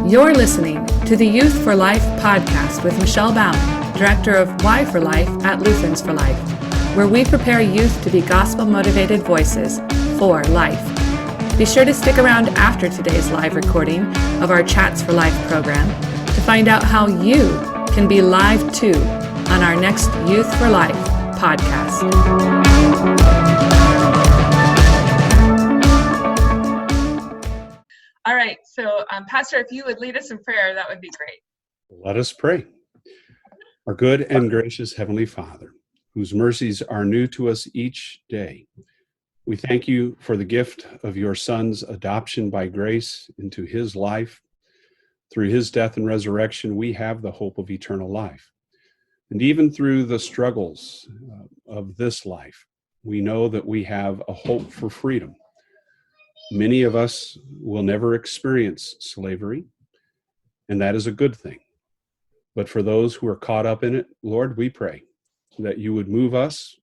You're listening to the Youth for Life podcast with Michelle Bowman, Director of Y for Life at Lutherans for Life, where we prepare youth to be gospel-motivated voices for life. Be sure to stick around after today's live recording of our Chats for Life program to find out how you can be live too on our next Youth for Life podcast. All right, so Pastor, if you would lead us in prayer, that would be great. Let us pray. Our good and gracious Heavenly Father, whose mercies are new to us each day, we thank you for the gift of your Son's adoption by grace into his life. Through his death and resurrection, we have the hope of eternal life. And even through the struggles of this life, we know that we have a hope for freedom. Many of us will never experience slavery, and that is a good thing. But for those who are caught up in it, Lord, we pray that you would move us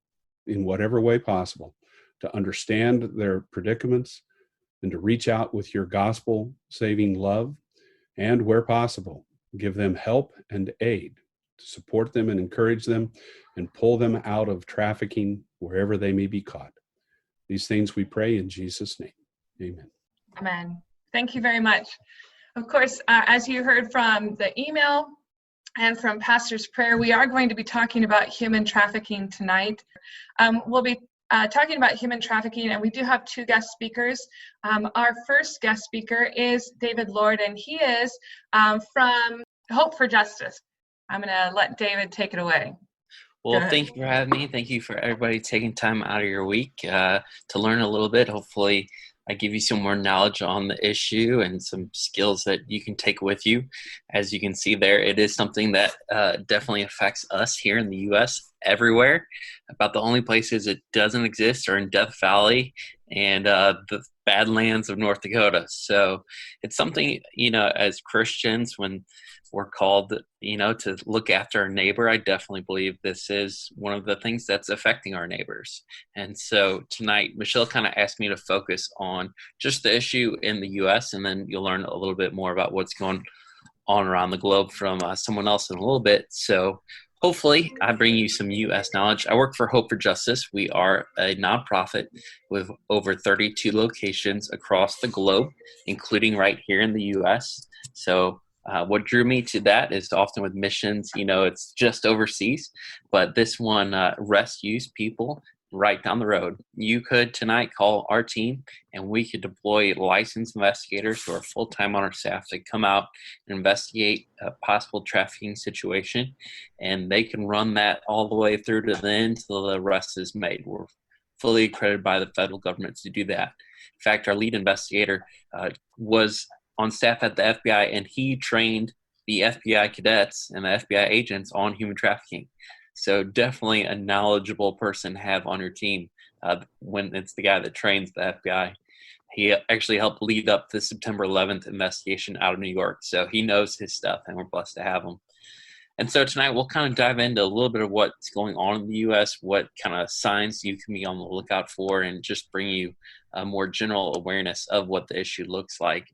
in whatever way possible to understand their predicaments and to reach out with your gospel-saving love, and where possible, give them help and aid to support them and encourage them and pull them out of trafficking wherever they may be caught. These things we pray in Jesus' name. Amen. Amen. Thank you very much. Of course, as you heard from the email and from Pastor's prayer, we are going to be talking about human trafficking tonight. We'll be talking about human trafficking, and we do have two guest speakers. Our first guest speaker is David Lord, and he is from Hope for Justice. I'm going to let David take it away. Well, thank you for having me. Thank you for everybody taking time out of your week to learn a little bit. Hopefully, I give you some more knowledge on the issue and some skills that you can take with you. As you can see there, it is something that definitely affects us here in the U.S. everywhere. About the only places it doesn't exist are in Death Valley and the Badlands of North Dakota. So it's something, as Christians, when we're called, to look after our neighbor, I definitely believe this is one of the things that's affecting our neighbors. And so tonight, Michelle kind of asked me to focus on just the issue in the U.S., and then you'll learn a little bit more about what's going on around the globe from someone else in a little bit. So hopefully I bring you some U.S. knowledge. I work for Hope for Justice. We are a nonprofit with over 32 locations across the globe, including right here in the U.S. So what drew me to that is often with missions, it's just overseas, but this one rescues people right down the road. You could tonight call our team and we could deploy licensed investigators who are full-time on our staff to come out and investigate a possible trafficking situation, and they can run that all the way through to the end till the arrest is made. We're fully accredited by the federal government to do that. In fact, our lead investigator was on staff at the FBI, and he trained the FBI cadets and the FBI agents on human trafficking. So definitely a knowledgeable person to have on your team when it's the guy that trains the FBI. He actually helped lead up the September 11th investigation out of New York. So he knows his stuff, and we're blessed to have him. And so tonight we'll kind of dive into a little bit of what's going on in the U.S., what kind of signs you can be on the lookout for, and just bring you a more general awareness of what the issue looks like.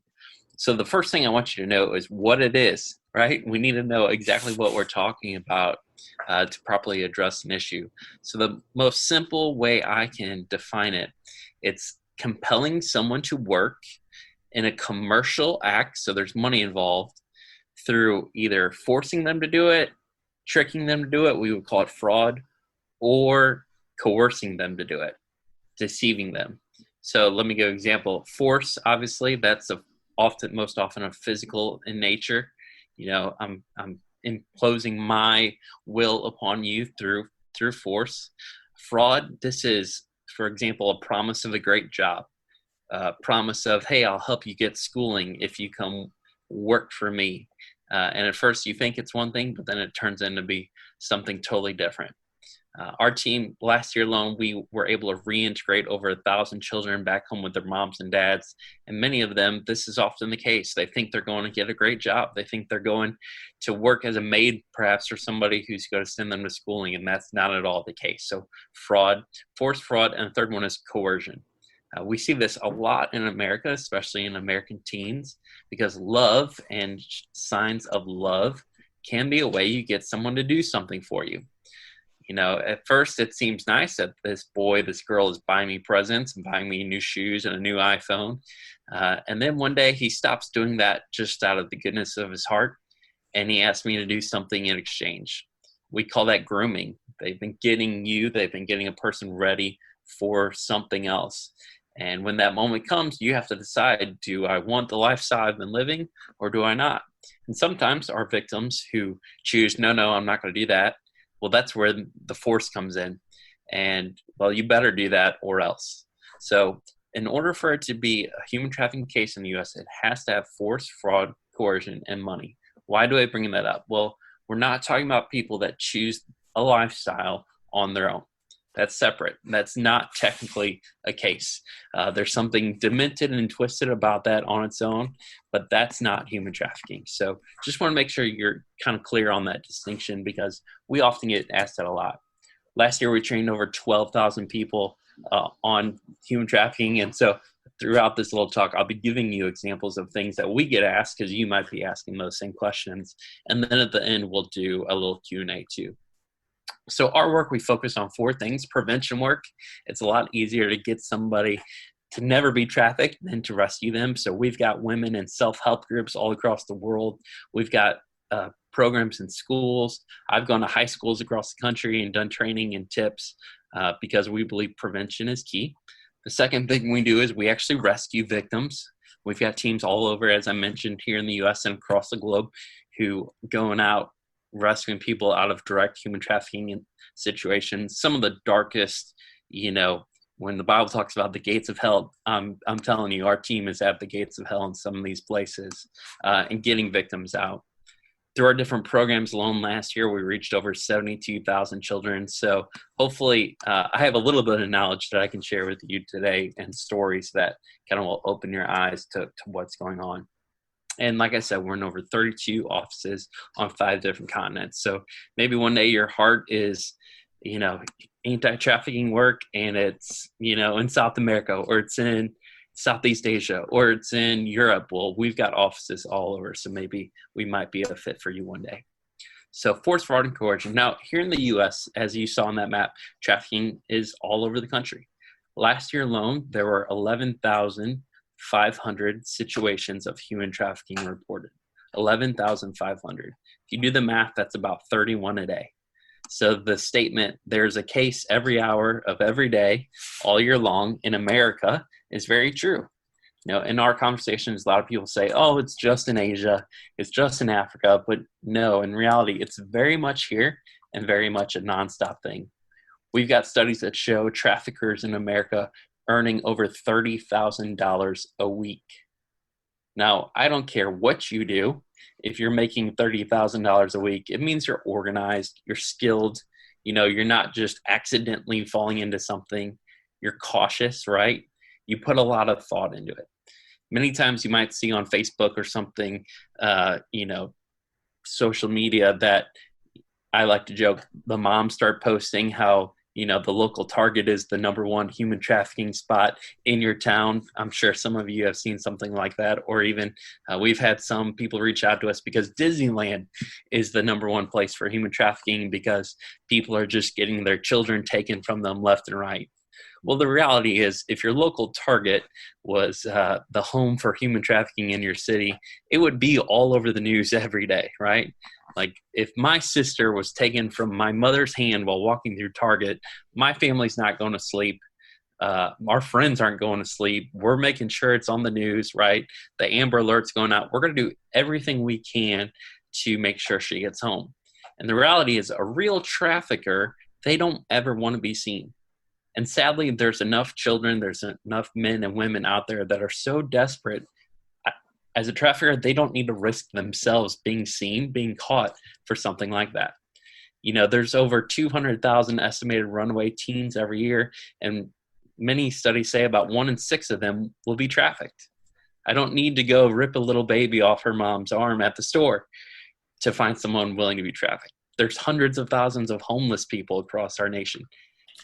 So the first thing I want you to know is what it is, right? We need to know exactly what we're talking about to properly address an issue. So the most simple way I can define it, it's compelling someone to work in a commercial act, so there's money involved, through either forcing them to do it, tricking them to do it, we would call it fraud, or coercing them to do it, deceiving them. So let me give an example. Force, obviously, that's most often a physical in nature. I'm imposing my will upon you through force. Fraud, this is, for example, a promise of a great job, promise of, hey, I'll help you get schooling if you come work for me. And at first you think it's one thing, but then it turns into be something totally different. Our team, last year alone, we were able to reintegrate over 1,000 children back home with their moms and dads. And many of them, this is often the case. They think they're going to get a great job. They think they're going to work as a maid, perhaps, for somebody who's going to send them to schooling. And that's not at all the case. So fraud, forced fraud, and the third one is coercion. We see this a lot in America, especially in American teens, because love and signs of love can be a way you get someone to do something for you. At first it seems nice that this girl is buying me presents and buying me new shoes and a new iPhone. And then one day he stops doing that just out of the goodness of his heart, and he asks me to do something in exchange. We call that grooming. They've been getting a person ready for something else. And when that moment comes, you have to decide, do I want the lifestyle I've been living or do I not? And sometimes our victims who choose, no, I'm not going to do that. Well, that's where the force comes in. And, well, you better do that or else. So in order for it to be a human trafficking case in the U.S., it has to have force, fraud, coercion, and money. Why do I bring that up? Well, we're not talking about people that choose a lifestyle on their own. That's separate. That's not technically a case. There's something demented and twisted about that on its own, but that's not human trafficking. So just want to make sure you're kind of clear on that distinction, because we often get asked that a lot. Last year, we trained over 12,000 people on human trafficking. And so throughout this little talk, I'll be giving you examples of things that we get asked, because you might be asking those same questions. And then at the end, we'll do a little Q&A too. So our work, we focus on 4 things. Prevention work. It's a lot easier to get somebody to never be trafficked than to rescue them. So we've got women in self-help groups all across the world. We've got programs in schools. I've gone to high schools across the country and done training and tips because we believe prevention is key. The second thing we do is we actually rescue victims. We've got teams all over, as I mentioned, here in the U.S. and across the globe, who going out rescuing people out of direct human trafficking situations. Some of the darkest, when the Bible talks about the gates of hell, I'm telling you, our team is at the gates of hell in some of these places and getting victims out. Through our different programs alone last year, we reached over 72,000 children. So hopefully I have a little bit of knowledge that I can share with you today and stories that kind of will open your eyes to what's going on. And like I said, we're in over 32 offices on 5 different continents. So maybe one day your heart is, anti-trafficking work, and it's, in South America, or it's in Southeast Asia, or it's in Europe. Well, we've got offices all over. So maybe we might be a fit for you one day. So force, fraud, and coercion. Now, here in the U.S., as you saw on that map, trafficking is all over the country. Last year alone, there were 11,500 situations of human trafficking reported. 11,500. If you do the math, that's about 31 a day. So the statement, there's a case every hour of every day, all year long in America, is very true. In our conversations, a lot of people say, oh, it's just in Asia, it's just in Africa. But no, in reality, it's very much here and very much a nonstop thing. We've got studies that show traffickers in America earning over $30,000 a week. Now, I don't care what you do. If you're making $30,000 a week, it means you're organized, you're skilled, you're not just accidentally falling into something. You're cautious, right? You put a lot of thought into it. Many times you might see on Facebook or something, social media, that I like to joke, the moms start posting how, the local Target is the #1 human trafficking spot in your town. I'm sure some of you have seen something like that, or even we've had some people reach out to us because Disneyland is the #1 place for human trafficking because people are just getting their children taken from them left and right. Well, the reality is, if your local Target was the home for human trafficking in your city, it would be all over the news every day, right? Like, if my sister was taken from my mother's hand while walking through Target, my family's not going to sleep. Our friends aren't going to sleep. We're making sure it's on the news, right? The Amber Alert's going out. We're going to do everything we can to make sure she gets home. And the reality is, a real trafficker, they don't ever want to be seen. And sadly, there's enough children, there's enough men and women out there that are so desperate. As a trafficker, they don't need to risk themselves being seen, being caught for something like that. There's over 200,000 estimated runaway teens every year, and many studies say about 1 in 6 of them will be trafficked. I don't need to go rip a little baby off her mom's arm at the store to find someone willing to be trafficked. There's hundreds of thousands of homeless people across our nation.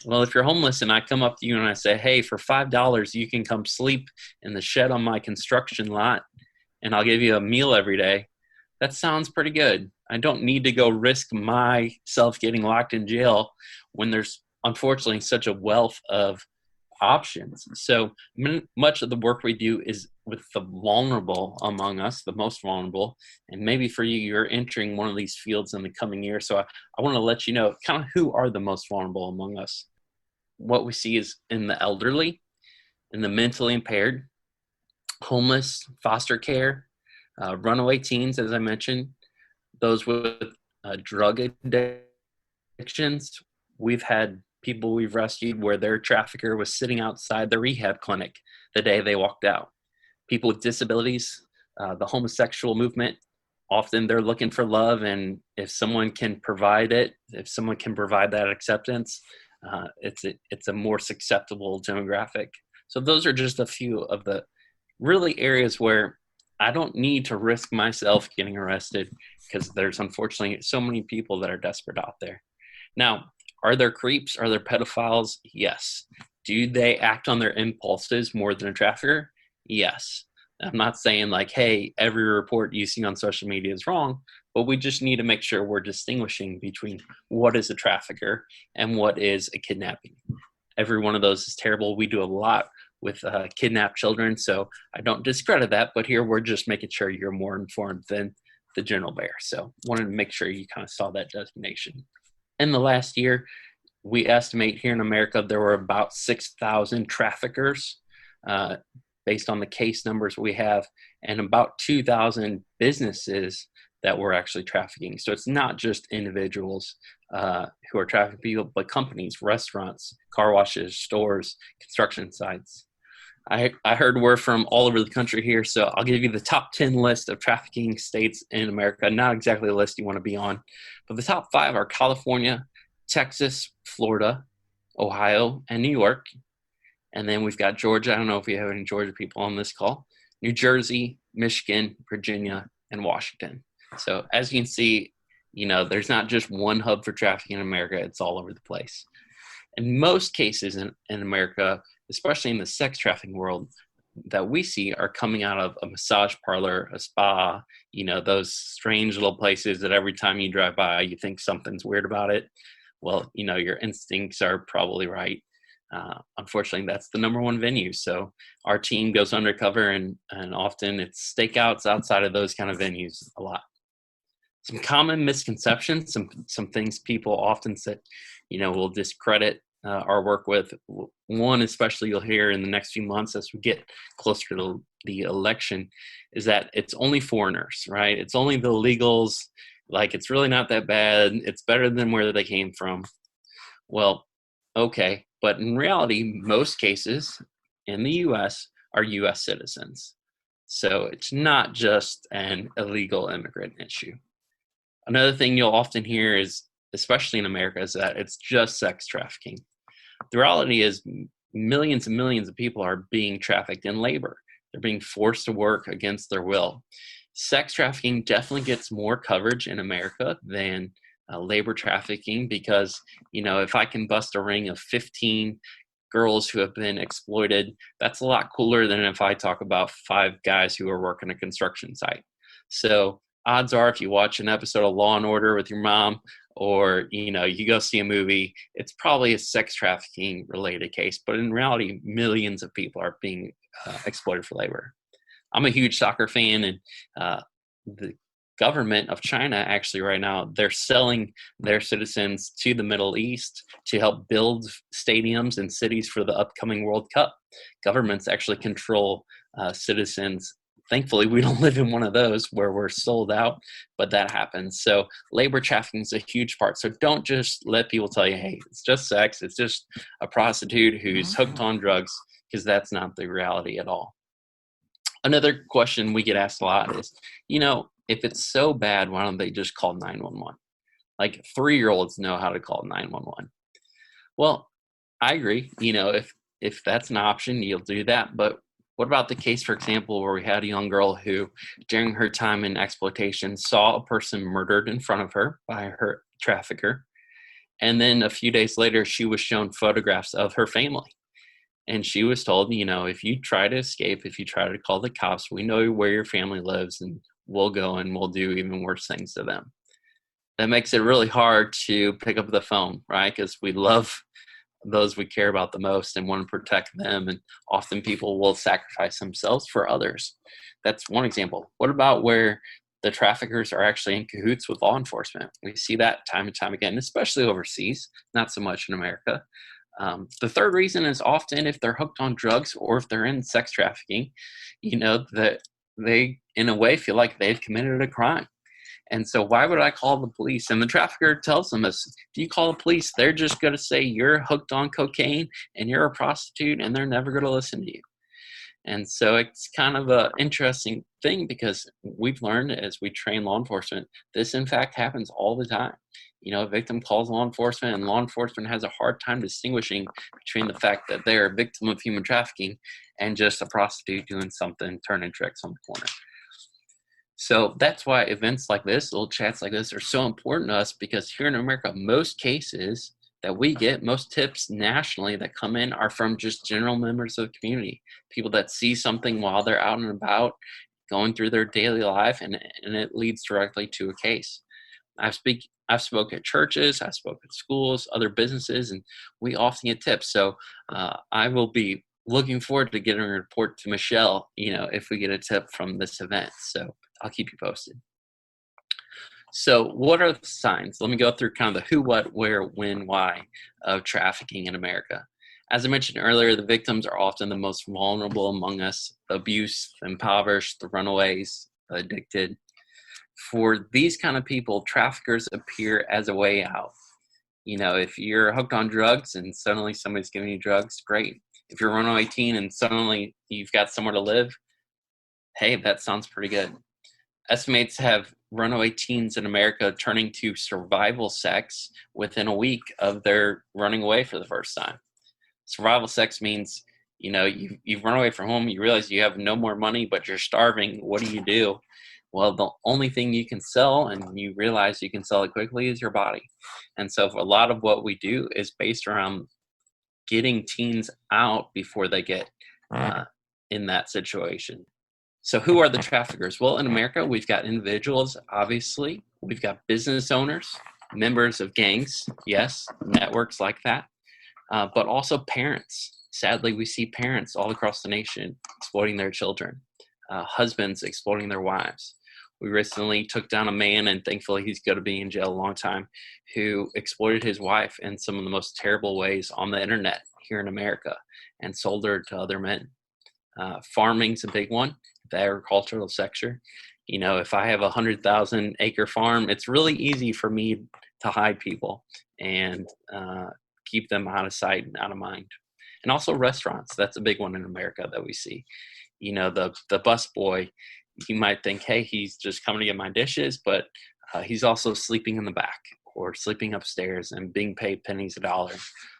Well, if you're homeless and I come up to you and I say, hey, for $5, you can come sleep in the shed on my construction lot and I'll give you a meal every day, that sounds pretty good. I don't need to go risk myself getting locked in jail when there's unfortunately such a wealth of options. So much of the work we do is with the vulnerable among us, the most vulnerable. And maybe for you, you're entering one of these fields in the coming year. So I want to let you know kind of who are the most vulnerable among us. What we see is in the elderly, in the mentally impaired, homeless, foster care, runaway teens, as I mentioned, those with drug addictions. We've had people we've rescued where their trafficker was sitting outside the rehab clinic the day they walked out. People with disabilities, the homosexual movement, often they're looking for love, and if someone can provide it, if someone can provide that acceptance, it's a more susceptible demographic. So those are just a few of the really areas where I don't need to risk myself getting arrested because there's unfortunately so many people that are desperate out there. Now, are there creeps? Are there pedophiles? Yes. Do they act on their impulses more than a trafficker? Yes. I'm not saying like, hey, every report you see on social media is wrong, but we just need to make sure we're distinguishing between what is a trafficker and what is a kidnapping. Every one of those is terrible. We do a lot with kidnapped children, so I don't discredit that, but here we're just making sure you're more informed than the general bear. So wanted to make sure you kind of saw that designation. In the last year, we estimate here in America there were about 6,000 traffickers based on the case numbers we have, and about 2,000 businesses that were actually trafficking. So it's not just individuals who are trafficking people, but companies, restaurants, car washes, stores, construction sites. I heard we're from all over the country here, so I'll give you the top 10 list of trafficking states in America. Not exactly the list you want to be on, but the top 5 are California, Texas, Florida, Ohio, and New York. And then we've got Georgia. I don't know if we have any Georgia people on this call. New Jersey, Michigan, Virginia, and Washington. So as you can see, there's not just one hub for trafficking in America. It's all over the place. In most cases in America, especially in the sex trafficking world, that we see are coming out of a massage parlor, a spa, those strange little places that every time you drive by, you think something's weird about it. Well, your instincts are probably right. Unfortunately, that's the number one venue. So our team goes undercover, and often it's stakeouts outside of those kind of venues a lot. Some common misconceptions, some things people often say, will discredit our work with. One, especially you'll hear in the next few months as we get closer to the election, is that it's only foreigners, right? It's only the illegals. Like, it's really not that bad. It's better than where they came from. Well, okay. But in reality, most cases in the U.S. are U.S. citizens. So it's not just an illegal immigrant issue. Another thing you'll often hear is, especially in America, is that it's just sex trafficking. The reality is millions and millions of people are being trafficked in labor. They're being forced to work against their will. Sex trafficking definitely gets more coverage in America than labor trafficking because, if I can bust a ring of 15 girls who have been exploited, that's a lot cooler than if I talk about 5 guys who are working a construction site. So odds are if you watch an episode of Law and Order with your mom, or, you go see a movie, it's probably a sex trafficking related case. But in reality, millions of people are being exploited for labor. I'm a huge soccer fan, and the government of China actually right now, they're selling their citizens to the Middle East to help build stadiums and cities for the upcoming World Cup. Governments actually control citizens. Thankfully, we don't live in one of those where we're sold out, but that happens. So labor trafficking is a huge part. So don't just let people tell you, hey, it's just sex. It's just a prostitute who's hooked on drugs, because that's not the reality at all. Another question we get asked a lot is, if it's so bad, why don't they just call 911? Like 3-year-olds know how to call 911. Well, I agree. If that's an option, you'll do that. But what about the case, for example, where we had a young girl who, during her time in exploitation, saw a person murdered in front of her by her trafficker, And then a few days later, she was shown photographs of her family. And she was told, if you try to escape, if you try to call the cops, we know where your family lives and we'll go and we'll do even worse things to them. That makes it really hard to pick up the phone, right? Because we love those we care about the most and want to protect them. And often people will sacrifice themselves for others. That's one example. What about where the traffickers are actually in cahoots with law enforcement? We see that time and time again, especially overseas, not so much in America. The third reason is often if they're hooked on drugs or if they're in sex trafficking, that they, in a way, feel like they've committed a crime. And so why would I call the police? And the trafficker tells them, if you call the police, they're just going to say you're hooked on cocaine and you're a prostitute, and they're never going to listen to you. And so it's kind of an interesting thing because we've learned as we train law enforcement, this in fact happens all the time. A victim calls law enforcement and law enforcement has a hard time distinguishing between the fact that they're a victim of human trafficking and just a prostitute doing something, turning tricks on the corner. So that's why events like this, little chats like this, are so important to us, because here in America, most cases that we get, most tips nationally that come in are from just general members of the community, people that see something while they're out and about, going through their daily life, and it leads directly to a case. I've spoke at churches, I've spoke at schools, other businesses, and we often get tips. So I will be looking forward to getting a report to Michelle, if we get a tip from this event. So I'll keep you posted. So what are the signs? Let me go through kind of the who, what, where, when, why of trafficking in America. As I mentioned earlier, the victims are often the most vulnerable among us: the abused, the impoverished, the runaways, the addicted. For these kind of people, traffickers appear as a way out. If you're hooked on drugs and suddenly somebody's giving you drugs, great. If you're a runaway teen and suddenly you've got somewhere to live, hey, that sounds pretty good. Estimates have runaway teens in America turning to survival sex within a week of their running away for the first time. Survival sex means, you've run away from home, you realize you have no more money, but you're starving. What do? Well, the only thing you can sell, and you realize you can sell it quickly, is your body. And so a lot of what we do is based around getting teens out before they get in that situation. So who are the traffickers? Well, in America, we've got individuals, obviously. We've got business owners, members of gangs, yes, networks like that, but also parents. Sadly, we see parents all across the nation exploiting their children, husbands exploiting their wives. We recently took down a man, and thankfully he's going to be in jail a long time, who exploited his wife in some of the most terrible ways on the internet here in America and sold her to other men. Farming's a big one, the agricultural sector. If I have a 100,000 acre farm, it's really easy for me to hide people and keep them out of sight and out of mind. And also restaurants, that's a big one in America that we see. The bus boy, you might think, hey, he's just coming to get my dishes, but he's also sleeping in the back or sleeping upstairs and being paid pennies a dollar.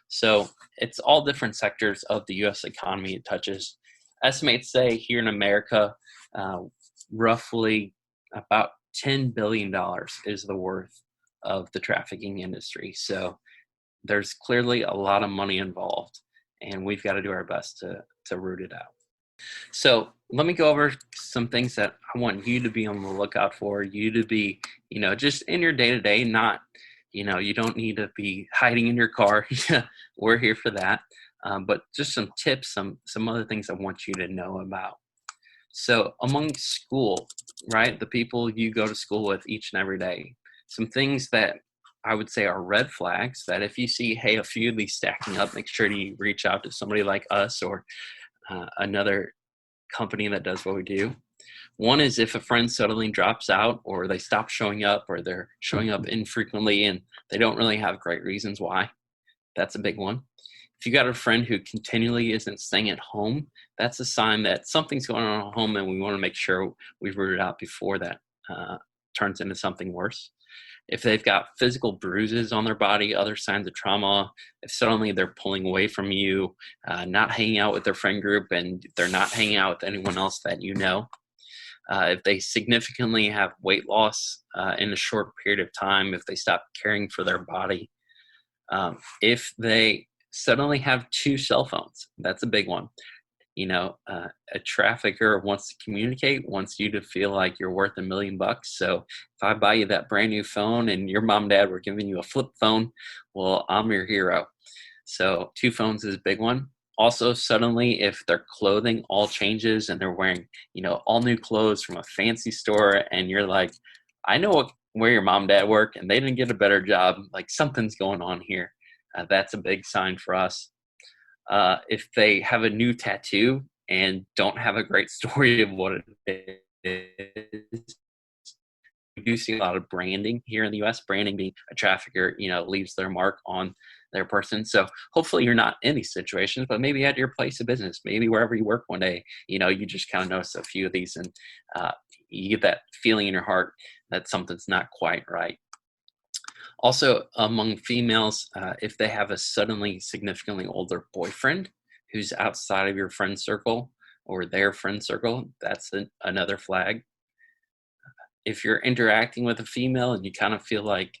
So it's all different sectors of the U.S. economy it touches. Estimates say here in America, roughly about $10 billion is the worth of the trafficking industry. So there's clearly a lot of money involved, and we've got to do our best to root it out. So let me go over some things that I want you to be on the lookout for, you to be, just in your day-to-day, not, you don't need to be hiding in your car. We're here for that. But just some tips, some other things I want you to know about. So among school, right, the people you go to school with each and every day, some things that I would say are red flags that if you see, hey, a few of these stacking up, make sure to reach out to somebody like us or another company that does what we do. One is if a friend suddenly drops out, or they stop showing up, or they're showing up infrequently and they don't really have great reasons why. That's a big one. If you got a friend who continually isn't staying at home, that's a sign that something's going on at home, and we want to make sure we root it out before that turns into something worse. If they've got physical bruises on their body, other signs of trauma, if suddenly they're pulling away from you, not hanging out with their friend group, and they're not hanging out with anyone else that you know. If they significantly have weight loss in a short period of time, if they stop caring for their body, If they suddenly have 2 cell phones, that's a big one. A trafficker wants to communicate, wants you to feel like you're worth $1 million. So if I buy you that brand new phone and your mom and dad were giving you a flip phone, well, I'm your hero. So 2 phones is a big one. Also, suddenly, if their clothing all changes and they're wearing, all new clothes from a fancy store, and you're like, I know where your mom and dad work, and they didn't get a better job. Like, something's going on here. That's a big sign for us. If they have a new tattoo and don't have a great story of what it is, we do see a lot of branding here in the U.S. Branding being a trafficker, leaves their mark on their person. So hopefully you're not in these situations, but maybe at your place of business, maybe wherever you work one day, you just kind of notice a few of these, and you get that feeling in your heart that something's not quite right. Also, among females, if they have a suddenly significantly older boyfriend who's outside of your friend circle or their friend circle, that's another flag. If you're interacting with a female and you kind of feel like,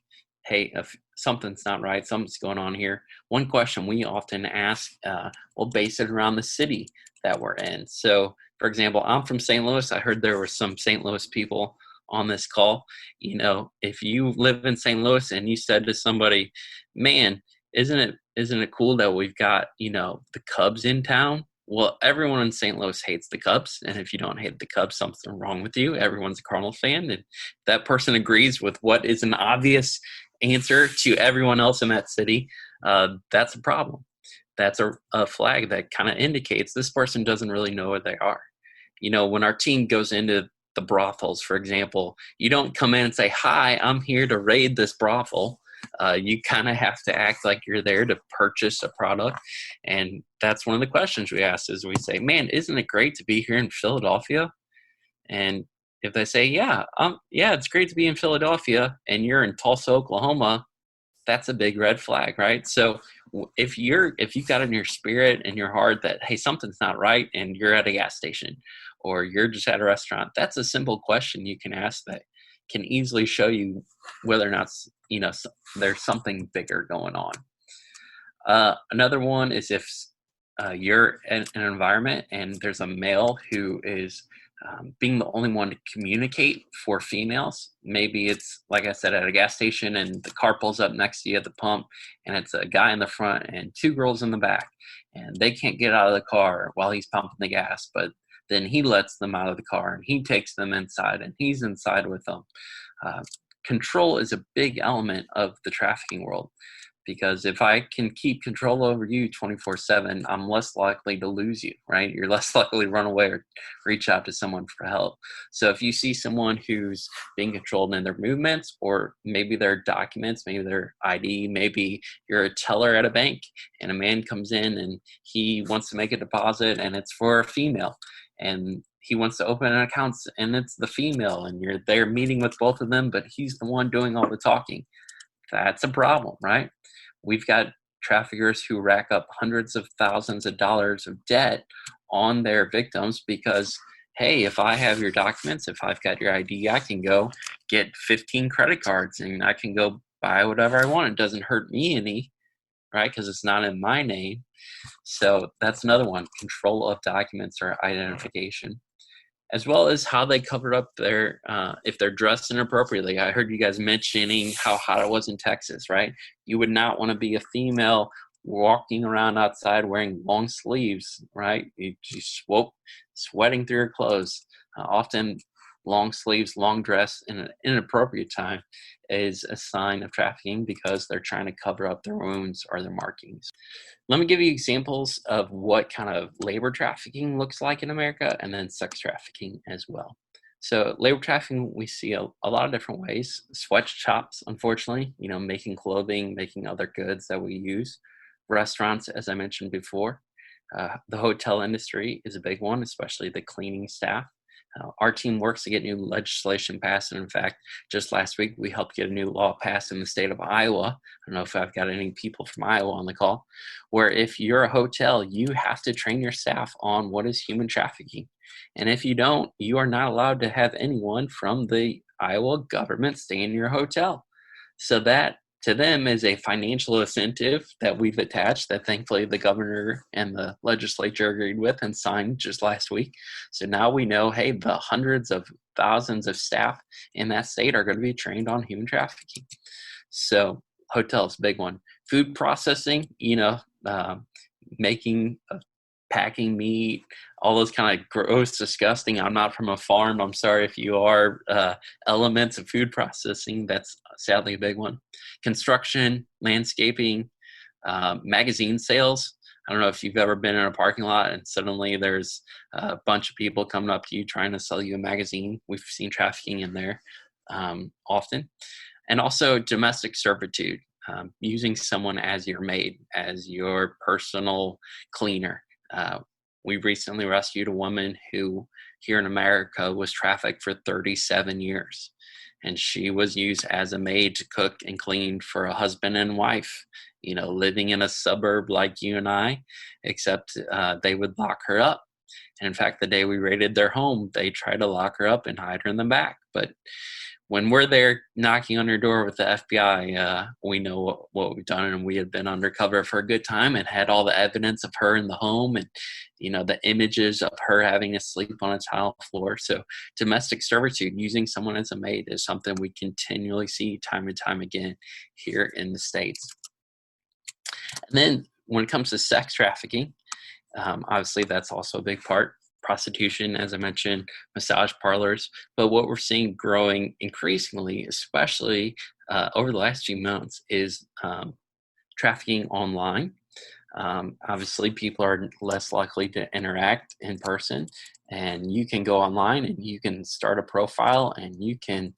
hey, if something's not right, something's going on here, one question we often ask, we'll base it around the city that we're in. So, for example, I'm from St. Louis. I heard there were some St. Louis people on this call. If you live in St. Louis and you said to somebody, man, isn't it cool that we've got, the Cubs in town? Well, everyone in St. Louis hates the Cubs, and if you don't hate the Cubs, something's wrong with you. Everyone's a Cardinal fan, and that person agrees with what is an obvious answer to everyone else in that city. That's a problem. That's a flag that kind of indicates this person doesn't really know where they are. When our team goes into the brothels, for example, you don't come in and say, hi, I'm here to raid this brothel. You kind of have to act like you're there to purchase a product. And that's one of the questions we ask is we say, man, isn't it great to be here in Philadelphia? And if they say, yeah, it's great to be in Philadelphia, and you're in Tulsa, Oklahoma, that's a big red flag, right? So if you've got in your spirit and your heart that, hey, something's not right, and you're at a gas station or you're just at a restaurant, that's a simple question you can ask that can easily show you whether or not, there's something bigger going on. Another one is if you're in an environment and there's a male who is being the only one to communicate for females. Maybe it's, like I said, at a gas station and the car pulls up next to you at the pump, and it's a guy in the front and 2 girls in the back, and they can't get out of the car while he's pumping the gas, but then he lets them out of the car and he takes them inside and he's inside with them. Control is a big element of the trafficking world, because if I can keep control over you 24/7, I'm less likely to lose you, right? You're less likely to run away or reach out to someone for help. So if you see someone who's being controlled in their movements, or maybe their documents, maybe their ID, maybe you're a teller at a bank and a man comes in and he wants to make a deposit and it's for a female, and he wants to open an account and it's the female, and you're there meeting with both of them, but he's the one doing all the talking. That's a problem, right? We've got traffickers who rack up hundreds of thousands of dollars of debt on their victims because, hey, if I have your documents, if I've got your ID, I can go get 15 credit cards and I can go buy whatever I want. It doesn't hurt me any, right? Because it's not in my name. So that's another one, control of documents or identification, as well as how they covered up their, if they're dressed inappropriately. I heard you guys mentioning how hot it was in Texas, right? You would not want to be a female walking around outside wearing long sleeves, right? You sweating through your clothes. Often long sleeves, long dress in an inappropriate time is a sign of trafficking because they're trying to cover up their wounds or their markings. Let me give you examples of what kind of labor trafficking looks like in America, and then sex trafficking as well. So labor trafficking, we see a lot of different ways. Sweatshops, unfortunately, making clothing, making other goods that we use. Restaurants, as I mentioned before. The hotel industry is a big one, especially the cleaning staff. Our team works to get new legislation passed. And in fact, just last week, we helped get a new law passed in the state of Iowa. I don't know if I've got any people from Iowa on the call, where if you're a hotel, you have to train your staff on what is human trafficking. And if you don't, you are not allowed to have anyone from the Iowa government stay in your hotel. So that to them is a financial incentive that we've attached that thankfully the governor and the legislature agreed with and signed just last week. So now we know, hey, the hundreds of thousands of staff in that state are going to be trained on human trafficking. So hotels, big one. Food processing, making, packing meat, all those kind of gross, disgusting. I'm not from a farm. I'm sorry if you are. Elements of food processing, that's sadly a big one. Construction, landscaping, magazine sales. I don't know if you've ever been in a parking lot and suddenly there's a bunch of people coming up to you trying to sell you a magazine. We've seen trafficking in there often. And also domestic servitude, using someone as your maid, as your personal cleaner. We recently rescued a woman who here in America was trafficked for 37 years. And she was used as a maid to cook and clean for a husband and wife, living in a suburb like you and I, except they would lock her up. And in fact, the day we raided their home, they tried to lock her up and hide her in the back. But when we're there knocking on your door with the FBI, we know what we've done, and we had been undercover for a good time and had all the evidence of her in the home and, the images of her having to sleep on a tile floor. So domestic servitude, using someone as a maid, is something we continually see time and time again here in the States. And then when it comes to sex trafficking, obviously that's also a big part. Prostitution, as I mentioned, massage parlors. But what we're seeing growing increasingly, especially over the last few months, is trafficking online. Obviously, people are less likely to interact in person, and you can go online and you can start a profile and you can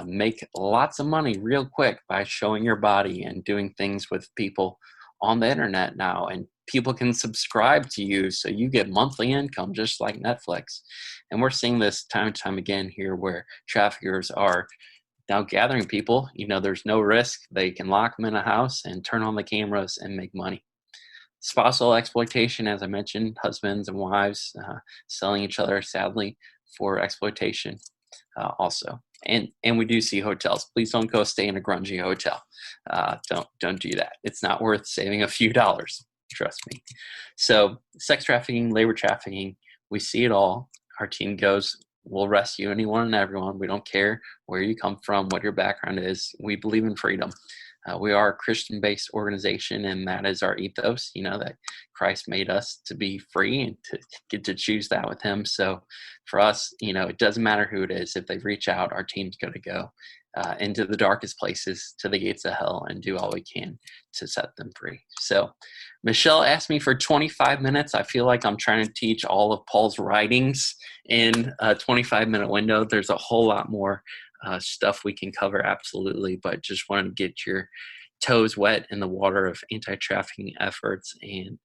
make lots of money real quick by showing your body and doing things with people on the internet now. And people can subscribe to you, so you get monthly income just like Netflix. And we're seeing this time and time again here where traffickers are now gathering people. There's no risk. They can lock them in a house and turn on the cameras and make money. Spousal exploitation, as I mentioned, husbands and wives selling each other, sadly, for exploitation also. And we do see hotels. Please don't go stay in a grungy hotel. Don't do that. It's not worth saving a few dollars. Trust me. So sex trafficking, labor trafficking, we see it all. Our team goes, we'll rescue anyone and everyone. We don't care where you come from, what your background is. We believe in freedom. We are a Christian-based organization, and that is our ethos, that Christ made us to be free and to get to choose that with him. So for us, it doesn't matter who it is. If they reach out, our team's going to go into the darkest places, to the gates of hell, and do all we can to set them free. So Michelle asked me for 25 minutes. I feel like I'm trying to teach all of Paul's writings in a 25-minute window. There's a whole lot more stuff we can cover, absolutely, but just wanted to get your toes wet in the water of anti-trafficking efforts. And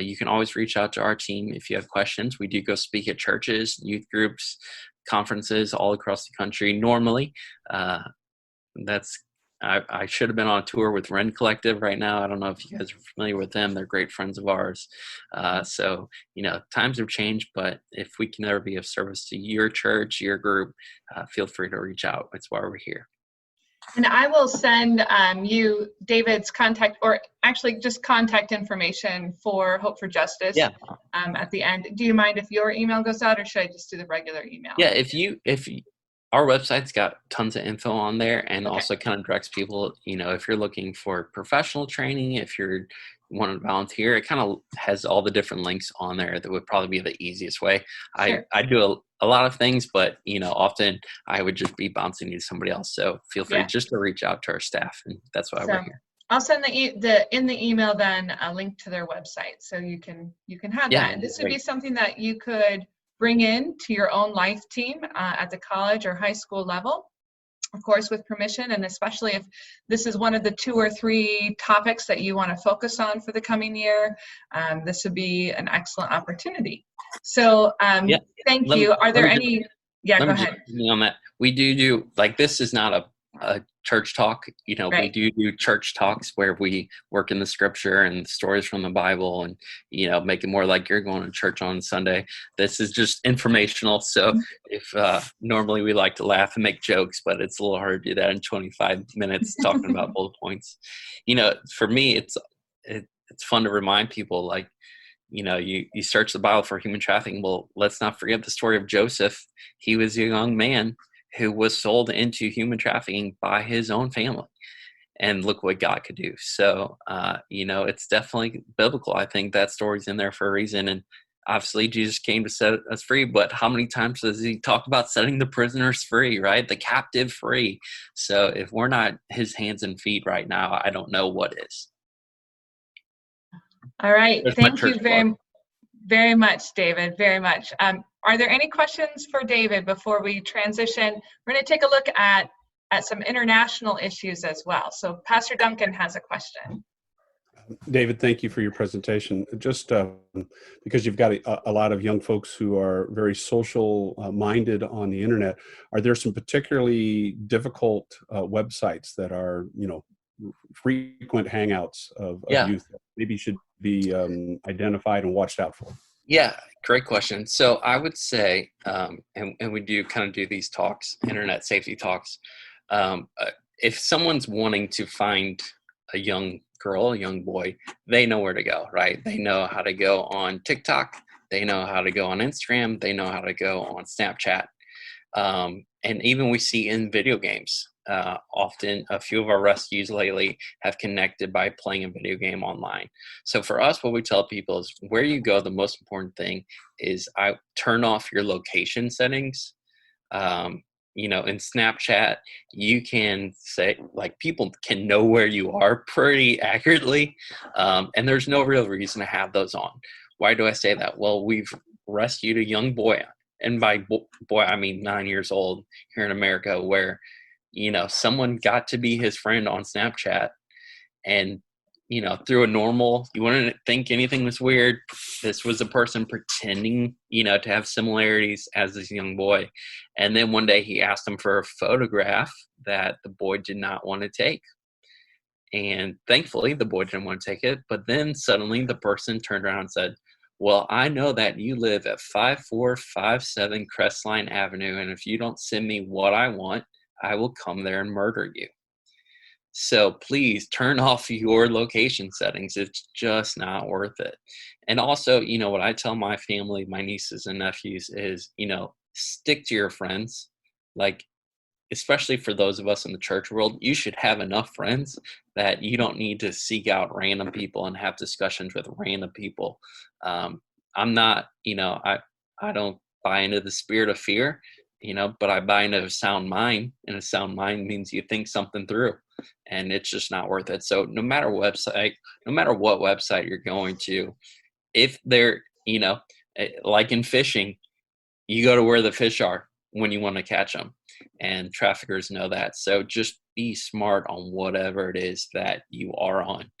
you can always reach out to our team if you have questions. We do go speak at churches, youth groups, conferences all across the country. Normally, I should have been on a tour with Ren Collective right now. I don't know if you guys are familiar with them. They're great friends of ours. So, times have changed, but if we can ever be of service to your church, your group, feel free to reach out. That's why we're here. And I will send you David's contact, or actually just contact information for Hope for Justice at the end. Do you mind if your email goes out, or should I just do the regular email? Yeah, if our website's got tons of info on there, and also kind of directs people, if you're looking for professional training, if you're want to volunteer, it kind of has all the different links on there. That would probably be the easiest way. Sure. I do a lot of things, but often I would just be bouncing you to somebody else. So feel free just to reach out to our staff, and that's why we're here. I'll send in the email then a link to their website, so you can have that. And this would be something that you could bring in to your own life team at the college or high school level, of course, with permission, and especially if this is one of the 2 or 3 topics that you want to focus on for the coming year, this would be an excellent opportunity. So thank you. Are there any? Yeah, go ahead. On that, we do like, this is not a a church talk. We Right. do church talks where we work in the scripture and stories from the Bible, and make it more like you're going to church on Sunday. This is just informational. So if normally we like to laugh and make jokes, but it's a little hard to do that in 25 minutes talking about bullet points. For me, it's fun to remind people, like, you search the Bible for human trafficking. Well, let's not forget the story of Joseph. He was a young man who was sold into human trafficking by his own family. And look what God could do. So, it's definitely biblical. I think that story's in there for a reason. And obviously, Jesus came to set us free. But how many times does he talk about setting the prisoners free, right? The captive free. So if we're not his hands and feet right now, I don't know what is. All right. There's my Thank you church plug. very much, David. Very much. Are there any questions for David before we transition? We're going to take a look at some international issues as well. So Pastor Duncan has a question. David, thank you for your presentation. Just because you've got a lot of young folks who are very social minded on the internet, are there some particularly difficult websites that are, frequent hangouts of youth that maybe should be identified and watched out for? Yeah, great question. So I would say, and we do kind of do these talks, internet safety talks. If someone's wanting to find a young girl, a young boy, they know where to go, right? They know how to go on TikTok. They know how to go on Instagram. They know how to go on Snapchat. And even we see in video games, often a few of our rescues lately have connected by playing a video game online. So for us, what we tell people is where you go, the most important thing is I turn off your location settings. In Snapchat, you can say, like, people can know where you are pretty accurately. And there's no real reason to have those on. Why do I say that? Well, we've rescued a young boy, and by boy, I mean 9 years old here in America, where, someone got to be his friend on Snapchat, and, through a normal, you wouldn't think anything was weird. This was a person pretending, to have similarities as this young boy. And then one day he asked him for a photograph that the boy did not want to take. And thankfully the boy didn't want to take it. But then suddenly the person turned around and said, well, I know that you live at 5457 Crestline Avenue, and if you don't send me what I want, I will come there and murder you. So please turn off your location settings. It's just not worth it. And also, what I tell my family, my nieces and nephews is, stick to your friends. Like, especially for those of us in the church world, you should have enough friends that you don't need to seek out random people and have discussions with random people. I'm not, I don't buy into the spirit of fear, but I buy into a sound mind, and a sound mind means you think something through, and it's just not worth it. So no matter what website you're going to, if they're, like in fishing, you go to where the fish are when you want to catch them, and traffickers know that. So just be smart on whatever it is that you are on.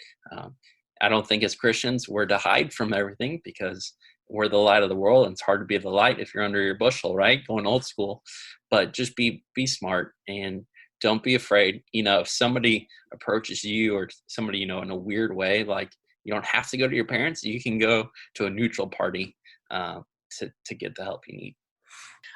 I don't think as Christians we're to hide from everything, because we're the light of the world, and it's hard to be the light if you're under your bushel, right? Going old school. But just be smart, and don't be afraid. If somebody approaches you, or somebody, in a weird way, like, you don't have to go to your parents. You can go to a neutral party to get the help you need.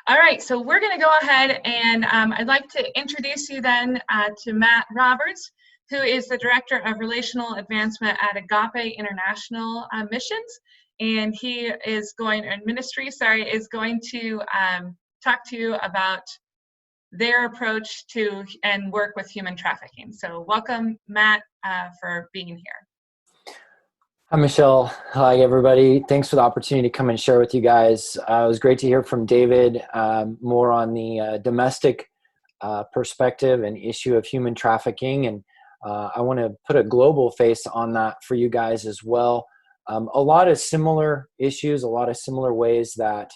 All right, so we're going to go ahead, and I'd like to introduce you then to Matt Roberts, who is the Director of Relational Advancement at Agape International Missions, and he is going to talk to you about their approach to and work with human trafficking. So welcome, Matt, for being here. Hi, Michelle. Hi, everybody. Thanks for the opportunity to come and share with you guys. It was great to hear from David more on the domestic perspective and issue of human trafficking. And I want to put a global face on that for you guys as well. A lot of similar issues, a lot of similar ways that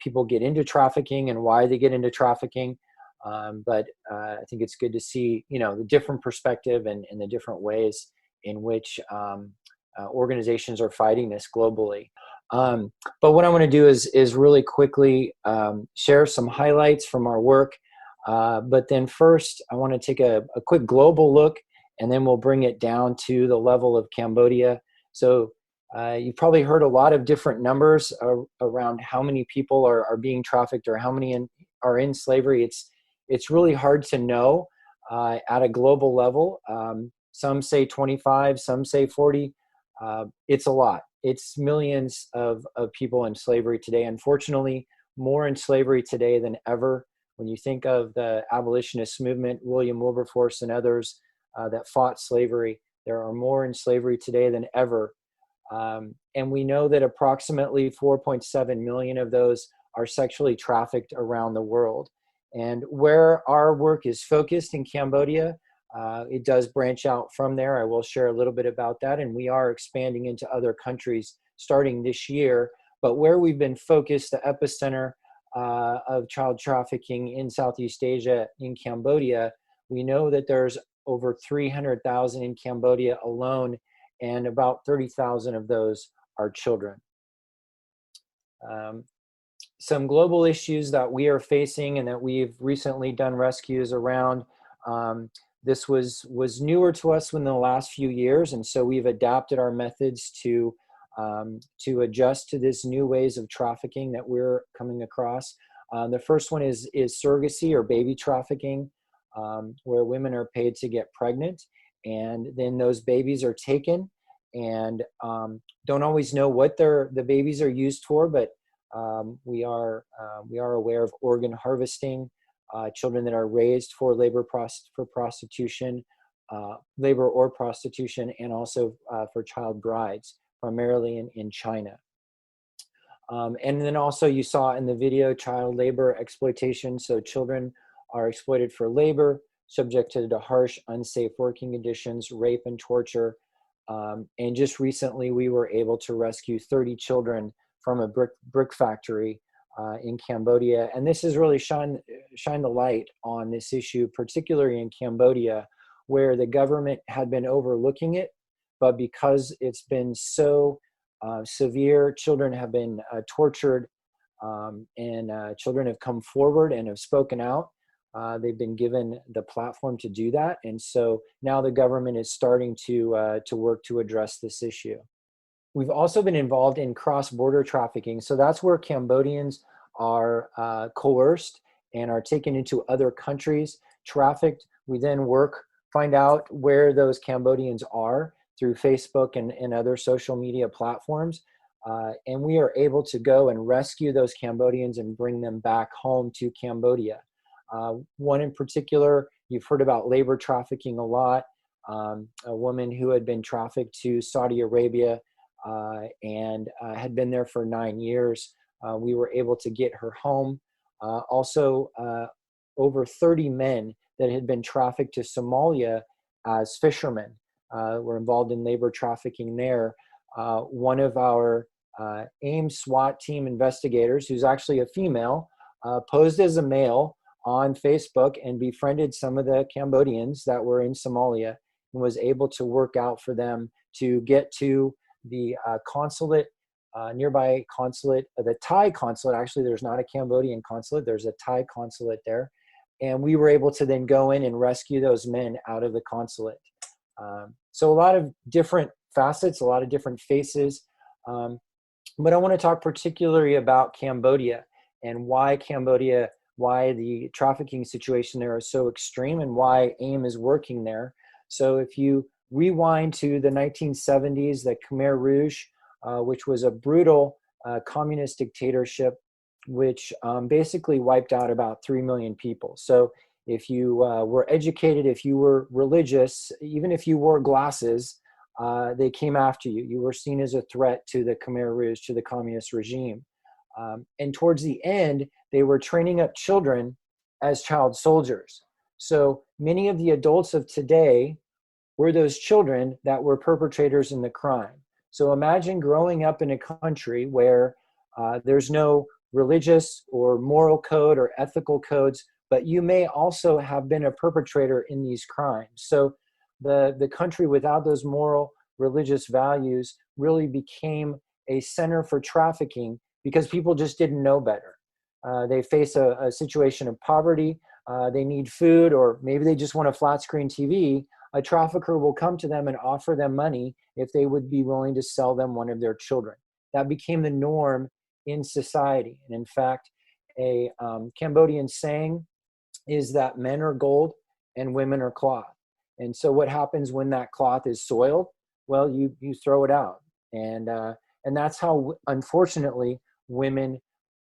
people get into trafficking and why they get into trafficking. But I think it's good to see, the different perspective and the different ways in which organizations are fighting this globally. But what I want to do is really quickly share some highlights from our work. But then first, I want to take a quick global look, and then we'll bring it down to the level of Cambodia. So you've probably heard a lot of different numbers around how many people are being trafficked or how many are in slavery. It's really hard to know at a global level. Some say 25, some say 40. It's a lot. It's millions of people in slavery today. Unfortunately, more in slavery today than ever. When you think of the abolitionist movement, William Wilberforce and others that fought slavery, there are more in slavery today than ever. And we know that approximately 4.7 million of those are sexually trafficked around the world. And where our work is focused in Cambodia, it does branch out from there. I will share a little bit about that. And we are expanding into other countries starting this year. But where we've been focused, the epicenter of child trafficking in Southeast Asia, in Cambodia, we know that there's over 300,000 in Cambodia alone, and about 30,000 of those are children. Some global issues that we are facing and that we've recently done rescues around. This was newer to us in the last few years, and so we've adapted our methods to adjust to this new ways of trafficking that we're coming across. The first one is surrogacy or baby trafficking, where women are paid to get pregnant, and then those babies are taken and don't always know what the babies are used for, but we are aware of organ harvesting, children that are raised for prostitution, labor or prostitution, and also for child brides, primarily in China. And then also you saw in the video child labor exploitation. So children are exploited for labor, subjected to harsh, unsafe working conditions, rape and torture. And just recently we were able to rescue 30 children from a brick factory in Cambodia. And this has really shine the light on this issue, particularly in Cambodia, where the government had been overlooking it, but because it's been so severe, children have been tortured, and children have come forward and have spoken out. They've been given the platform to do that. And so now the government is starting to work to address this issue. We've also been involved in cross-border trafficking. So that's where Cambodians are coerced and are taken into other countries, trafficked. We then find out where those Cambodians are through Facebook and other social media platforms. And we are able to go and rescue those Cambodians and bring them back home to Cambodia. One in particular, you've heard about labor trafficking a lot. A woman who had been trafficked to Saudi Arabia and had been there for 9 years. We were able to get her home. Also, over 30 men that had been trafficked to Somalia as fishermen were involved in labor trafficking there. One of our AIM SWAT team investigators, who's actually a female, posed as a male on Facebook and befriended some of the Cambodians that were in Somalia and was able to work out for them to get to the consulate, nearby consulate, the Thai consulate. Actually, there's not a Cambodian consulate, there's a Thai consulate there. And we were able to then go in and rescue those men out of the consulate. So a lot of different facets, a lot of different faces. But I want to talk particularly about Cambodia and why the trafficking situation there is so extreme and why AIM is working there. So if you rewind to the 1970s, the Khmer Rouge, which was a brutal communist dictatorship, which basically wiped out about 3 million people. So if you were educated, if you were religious, even if you wore glasses, they came after you. You were seen as a threat to the Khmer Rouge, to the communist regime. And towards the end, they were training up children as child soldiers. So many of the adults of today were those children that were perpetrators in the crime. So imagine growing up in a country where there's no religious or moral code or ethical codes, but you may also have been a perpetrator in these crimes. So the country without those moral, religious values really became a center for trafficking because people just didn't know better. They face a situation of poverty. they need food, or maybe they just want a flat screen TV, a trafficker will come to them and offer them money if they would be willing to sell them one of their children. That became the norm in society. And in fact, a Cambodian saying is that men are gold and women are cloth. And so what happens when that cloth is soiled? Well, you throw it out. And that's how, unfortunately, women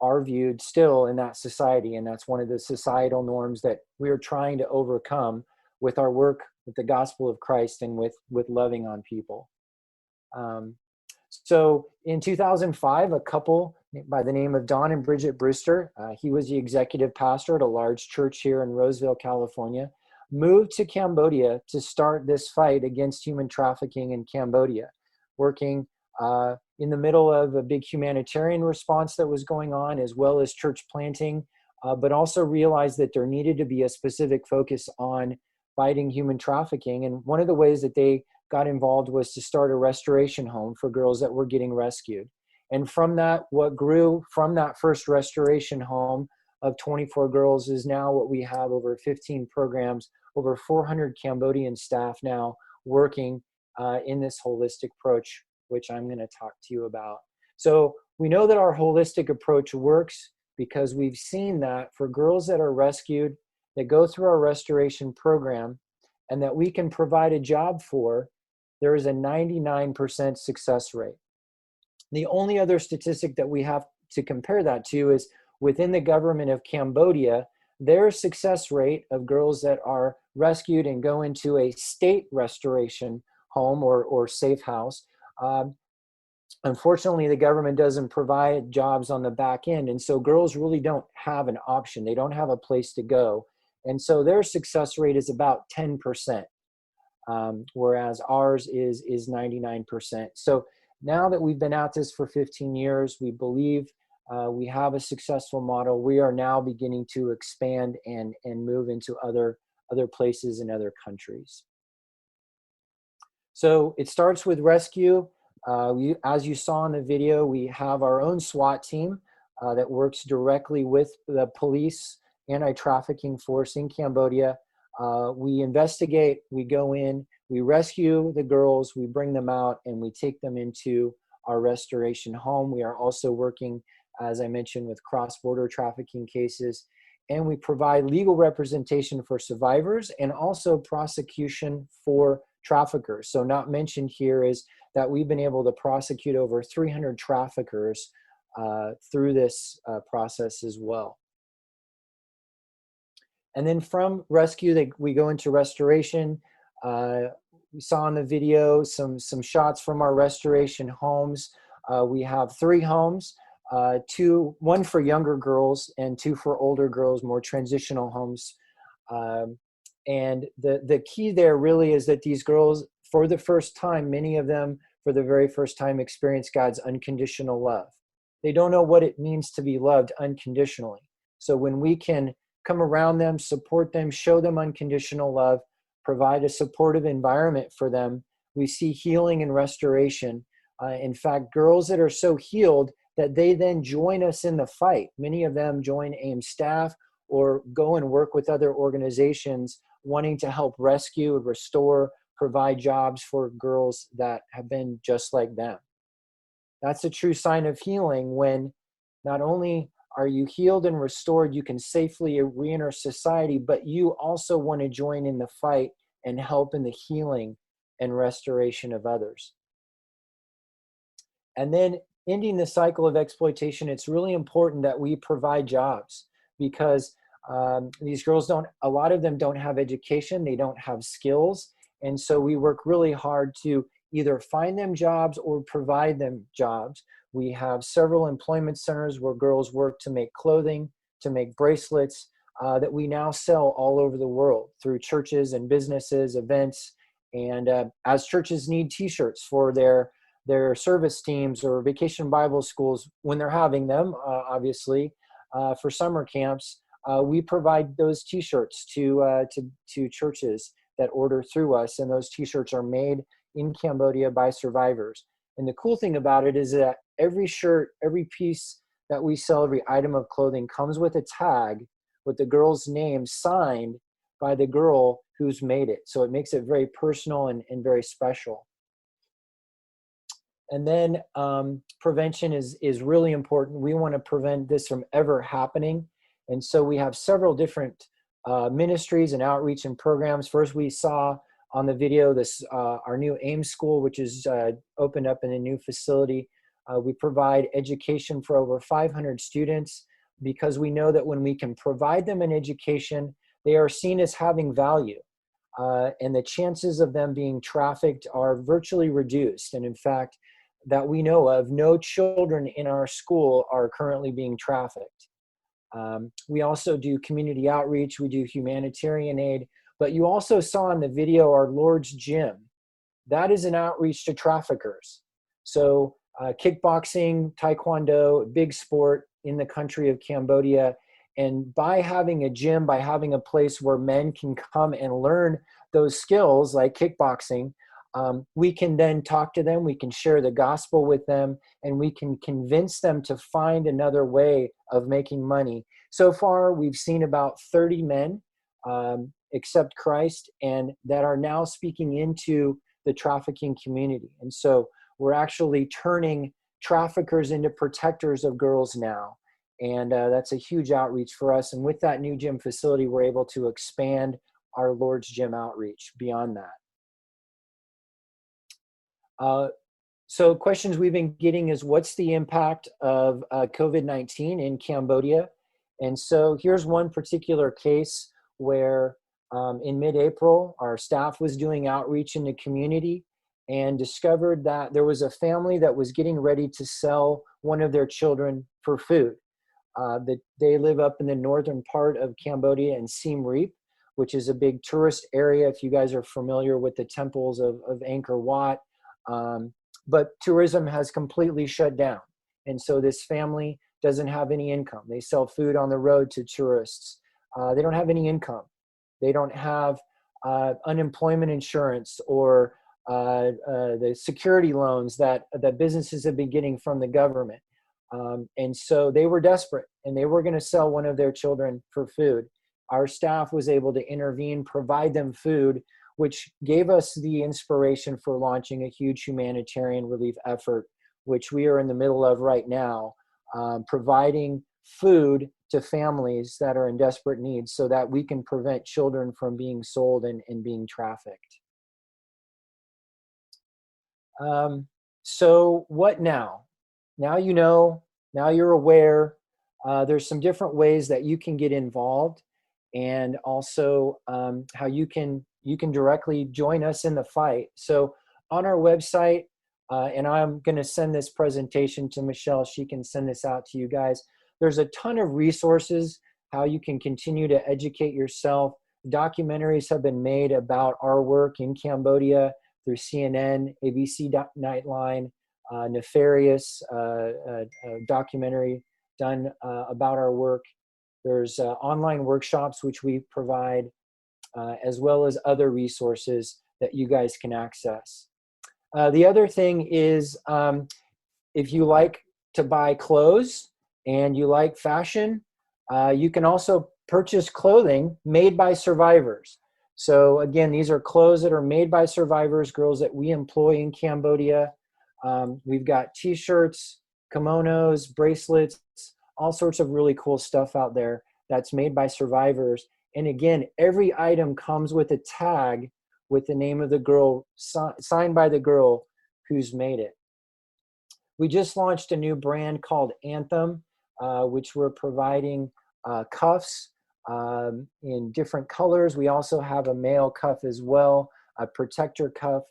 are viewed still in that society. And that's one of the societal norms that we are trying to overcome with our work with the gospel of Christ and with loving on people. So in 2005, a couple by the name of Don and Bridget Brewster, he was the executive pastor at a large church here in Roseville, California, moved to Cambodia to start this fight against human trafficking in Cambodia, working in the middle of a big humanitarian response that was going on, as well as church planting, but also realized that there needed to be a specific focus on fighting human trafficking. And one of the ways that they got involved was to start a restoration home for girls that were getting rescued. And from that, what grew from that first restoration home of 24 girls is now what we have: over 15 programs, over 400 Cambodian staff now working in this holistic approach, which I'm going to talk to you about. So we know that our holistic approach works because we've seen that for girls that are rescued, that go through our restoration program, and that we can provide a job for, there is a 99% success rate. The only other statistic that we have to compare that to is within the government of Cambodia, their success rate of girls that are rescued and go into a state restoration home or safe house. Unfortunately, the government doesn't provide jobs on the back end. And so girls really don't have an option. They don't have a place to go. And so their success rate is about 10%, whereas ours is 99%. So now that we've been at this for 15 years, we believe we have a successful model. We are now beginning to expand and move into other places in other countries. So it starts with rescue. As you saw in the video, we have our own SWAT team that works directly with the police anti-trafficking force in Cambodia. We investigate, we go in, we rescue the girls, we bring them out, and we take them into our restoration home. We are also working, as I mentioned, with cross-border trafficking cases, and we provide legal representation for survivors and also prosecution for traffickers. So not mentioned here is that we've been able to prosecute over 300 traffickers through this process as well. And then from rescue, we go into restoration. We saw in the video some shots from our restoration homes. We have 3 homes, one for younger girls and 2 for older girls, more transitional homes. And the key there really is that these girls, for the first time, many of them for the very first time, experience God's unconditional love. They don't know what it means to be loved unconditionally. So when we can come around them, support them, show them unconditional love, provide a supportive environment for them, we see healing and restoration. In fact, girls that are so healed that they then join us in the fight. Many of them join AIM staff or go and work with other organizations wanting to help rescue, restore, provide jobs for girls that have been just like them. That's a true sign of healing, when not only are you healed and restored, you can safely re-enter society, but you also want to join in the fight and help in the healing and restoration of others. And then ending the cycle of exploitation, it's really important that we provide jobs, because these girls a lot of them don't have education, they don't have skills. And so we work really hard to either find them jobs or provide them jobs. We have several employment centers where girls work to make clothing, to make bracelets that we now sell all over the world through churches and businesses, events. And as churches need t-shirts for their service teams or vacation Bible schools when they're having them, obviously, for summer camps, we provide those t-shirts to churches that order through us. And those t-shirts are made in Cambodia by survivors. And the cool thing about it is that every shirt, every piece that we sell, every item of clothing comes with a tag with the girl's name signed by the girl who's made it. So it makes it very personal and very special. And then prevention is really important. We want to prevent this from ever happening. And so we have several different ministries and outreach and programs. First, we saw on the video this our new AIM school, which is opened up in a new facility. We provide education for over 500 students because we know that when we can provide them an education, they are seen as having value. And the chances of them being trafficked are virtually reduced. And in fact, that we know of, no children in our school are currently being trafficked. We also do community outreach, we do humanitarian aid, but you also saw in the video our Lord's Gym. That is an outreach to traffickers. So kickboxing, taekwondo, big sport in the country of Cambodia. And by having a gym, by having a place where men can come and learn those skills like kickboxing, we can then talk to them, we can share the gospel with them, and we can convince them to find another way of making money. So far, we've seen about 30 men accept Christ and that are now speaking into the trafficking community. And so we're actually turning traffickers into protectors of girls now. And that's a huge outreach for us. And with that new gym facility, we're able to expand our Lord's Gym outreach beyond that. So questions we've been getting is, what's the impact of COVID-19 in Cambodia? And so here's one particular case where in mid-April, our staff was doing outreach in the community and discovered that there was a family that was getting ready to sell one of their children for food. They live up in the northern part of Cambodia in Siem Reap, which is a big tourist area, if you guys are familiar with the temples of Angkor Wat. But tourism has completely shut down. And so this family doesn't have any income. They sell food on the road to tourists. They don't have any income. They don't have unemployment insurance or the security loans that businesses have been getting from the government. And so they were desperate and they were going to sell one of their children for food. Our staff was able to intervene, provide them food, which gave us the inspiration for launching a huge humanitarian relief effort, which we are in the middle of right now, providing food to families that are in desperate need so that we can prevent children from being sold and being trafficked. So what now? Now you know, now you're aware. There's some different ways that you can get involved, and also how you can directly join us in the fight. So on our website, and I'm going to send this presentation to Michelle. She can send this out to you guys. There's a ton of resources, how you can continue to educate yourself. Documentaries have been made about our work in Cambodia through CNN, ABC Nightline, Nefarious documentary done about our work. There's online workshops which we provide, as well as other resources that you guys can access. The other thing is, if you like to buy clothes and you like fashion, you can also purchase clothing made by survivors. So again, these are clothes that are made by survivors, girls that we employ in Cambodia. We've got t-shirts, kimonos, bracelets, all sorts of really cool stuff out there that's made by survivors. And again, every item comes with a tag with the name of the girl, signed by the girl who's made it. We just launched a new brand called Anthem, which we're providing cuffs in different colors. We also have a male cuff as well, a protector cuff.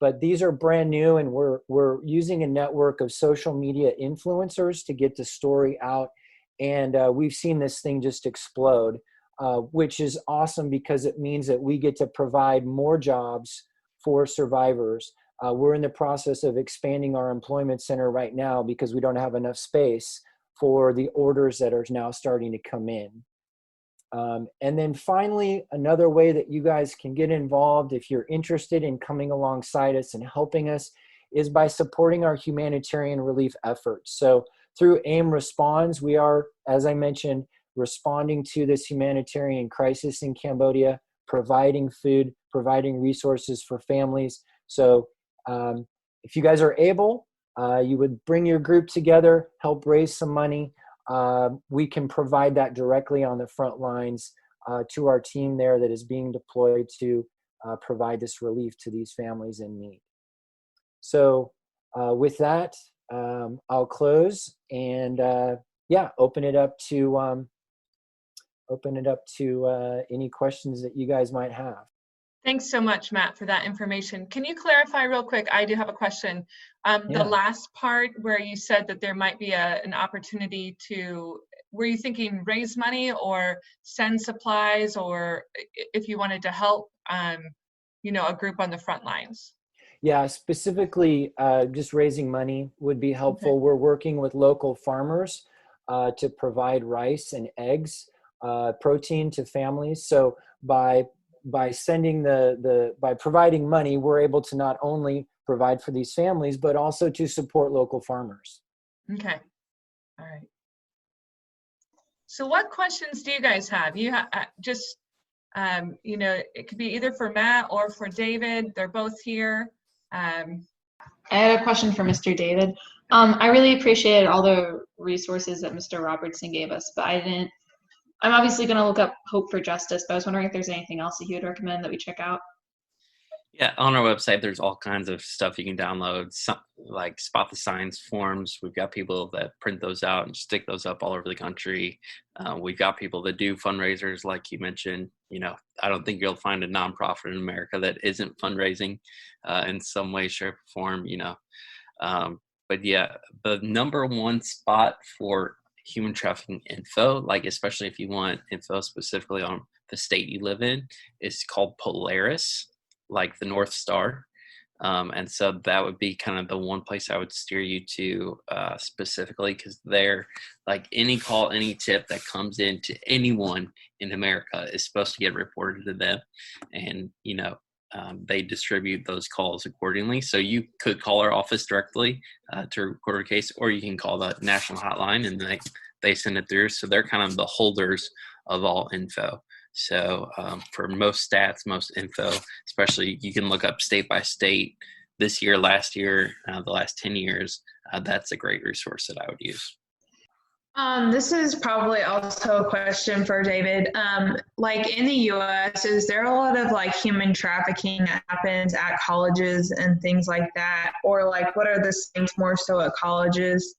But these are brand new, and we're using a network of social media influencers to get the story out. And we've seen this thing just explode, which is awesome because it means that we get to provide more jobs for survivors. We're in the process of expanding our employment center right now because we don't have enough space for the orders that are now starting to come in. And then finally, another way that you guys can get involved if you're interested in coming alongside us and helping us is by supporting our humanitarian relief efforts. So through AIM Responds, we are, as I mentioned, responding to this humanitarian crisis in Cambodia, providing food, providing resources for families. So if you guys are able, you would bring your group together, help raise some money. We can provide that directly on the front lines to our team there that is being deployed to provide this relief to these families in need. So with that, I'll close and open it up to any questions that you guys might have. Thanks so much, Matt, for that information. Can you clarify real quick? I do have a question. The last part where you said that there might be an opportunity to, were you thinking raise money or send supplies, or if you wanted to help, a group on the front lines? Yeah, specifically just raising money would be helpful. Okay. We're working with local farmers to provide rice and eggs, protein to families. So by sending by providing money, we're able to not only provide for these families, but also to support local farmers. Okay. All right. So what questions do you guys have? You just, it could be either for Matt or for David. They're both here. I had a question for Mr. David. I really appreciated all the resources that Mr. Robertson gave us, but I'm obviously going to look up Hope for Justice, but I was wondering if there's anything else that you would recommend that we check out. Yeah, on our website, there's all kinds of stuff you can download, like Spot the Signs forms. We've got people that print those out and stick those up all over the country. We've got people that do fundraisers, like you mentioned. I don't think you'll find a nonprofit in America that isn't fundraising in some way, shape, or form, But yeah, the number one spot for human trafficking info, like especially if you want info specifically on the state you live in, is called Polaris, like the North Star. And so that would be kind of the one place I would steer you to specifically, because they're like any call, any tip that comes in to anyone in America is supposed to get reported to them. And, they distribute those calls accordingly. So you could call our office directly to record a case, or you can call the national hotline and they send it through. So they're kind of the holders of all info. So for most stats, most info, especially you can look up state by state this year, last year, the last 10 years. That's a great resource that I would use. This is probably also a question for David. Like in the U.S., is there a lot of like human trafficking that happens at colleges and things like that? Or like what are the things more so at colleges?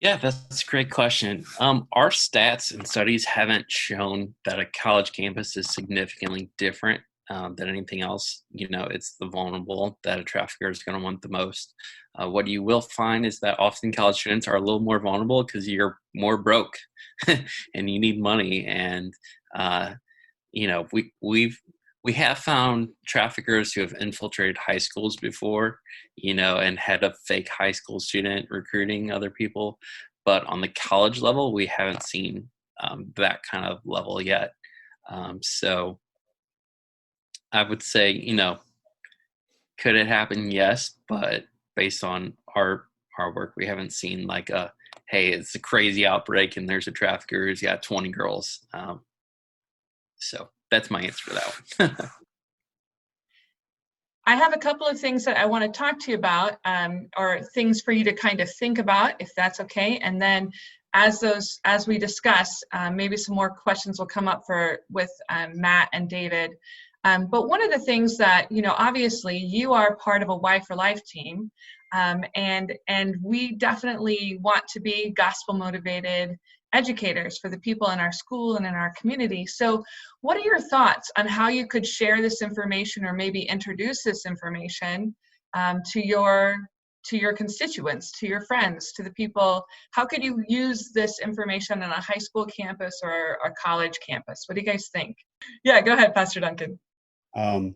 Yeah, that's a great question. Our stats and studies haven't shown that a college campus is significantly different than anything else. It's the vulnerable that a trafficker is going to want the most. What you will find is that often college students are a little more vulnerable because you're more broke and you need money. And, we have found traffickers who have infiltrated high schools before, and had a fake high school student recruiting other people. But on the college level, we haven't seen that kind of level yet. So I would say, could it happen? Yes. But based on our work, we haven't seen like hey, it's a crazy outbreak and there's a trafficker who's got 20 girls. So that's my answer for that one. I have a couple of things that I want to talk to you about, or things for you to kind of think about, if that's okay. And then as we discuss, maybe some more questions will come up with Matt and David. But one of the things that, obviously you are part of a Y for Life team, and we definitely want to be gospel motivated educators for the people in our school and in our community. So what are your thoughts on how you could share this information or maybe introduce this information to your constituents, to your friends, to the people? How could you use this information on a high school campus or a college campus? What do you guys think? Yeah, go ahead, Pastor Duncan. I